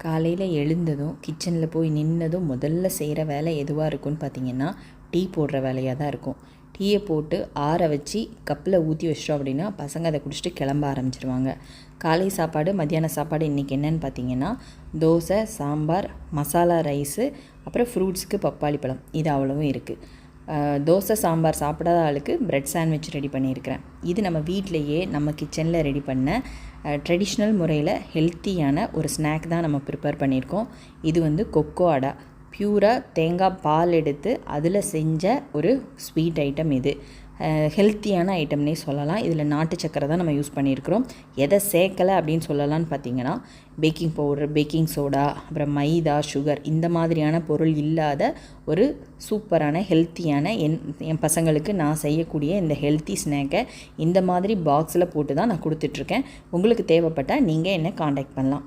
காலையில் எழுந்ததும் கிச்சனில் போய் நின்றதும் முதல்ல செய்கிற வேலை எதுவாக இருக்கும்னு பார்த்திங்கன்னா டீ போடுற வேலையாக தான் இருக்கும். டீயை போட்டு ஆற வச்சு கப்பில் ஊற்றி வச்சிட்டோம் அப்படின்னா பசங்க அதை குடிச்சிட்டு கிளம்ப ஆரம்பிச்சிருவாங்க. காலை சாப்பாடு மத்தியான சாப்பாடு இன்றைக்கி என்னென்னு பார்த்திங்கன்னா தோசை, சாம்பார், மசாலா ரைஸு, அப்புறம் ஃப்ரூட்ஸுக்கு பப்பாளி பழம். இது அவ்வளவும் இருக்குது. தோசை சாம்பார் சாப்பிடாத ஆளுக்கு ப்ரெட் சாண்ட்விச் ரெடி பண்ணியிருக்கிறேன். இது நம்ம வீட்டிலையே நம்ம கிச்சனில் ரெடி பண்ண ட்ரெடிஷ்னல் முறையில் ஹெல்த்தியான ஒரு ஸ்நாக் தான் நம்ம ப்ரிப்பேர் பண்ணியிருக்கோம். இது கொக்கோ அடா, பியூராக தேங்காய் பால் எடுத்து அதில் செஞ்ச ஒரு ஸ்வீட் ஐட்டம். இது ஹெல்த்தியான ஐட்டம்னே சொல்லலாம். இதில் நாட்டு சக்கரை தான் நம்ம யூஸ் பண்ணியிருக்கிறோம். எதை சேர்க்கலை அப்படின்னு சொல்லலான்னு பார்த்தீங்கன்னா பேக்கிங் பவுடர், பேக்கிங் சோடா, அப்புறம் மைதா, சுகர் இந்த மாதிரியான பொருள் இல்லாத ஒரு சூப்பரான ஹெல்த்தியான என் பசங்களுக்கு நான் செய்யக்கூடிய இந்த ஹெல்த்தி ஸ்நாக்கை இந்த மாதிரி பாக்ஸில் போட்டு தான் நான் கொடுத்துட்ருக்கேன். உங்களுக்கு தேவைப்பட்டால் நீங்கள் என்னை காண்டாக்ட் பண்ணலாம்.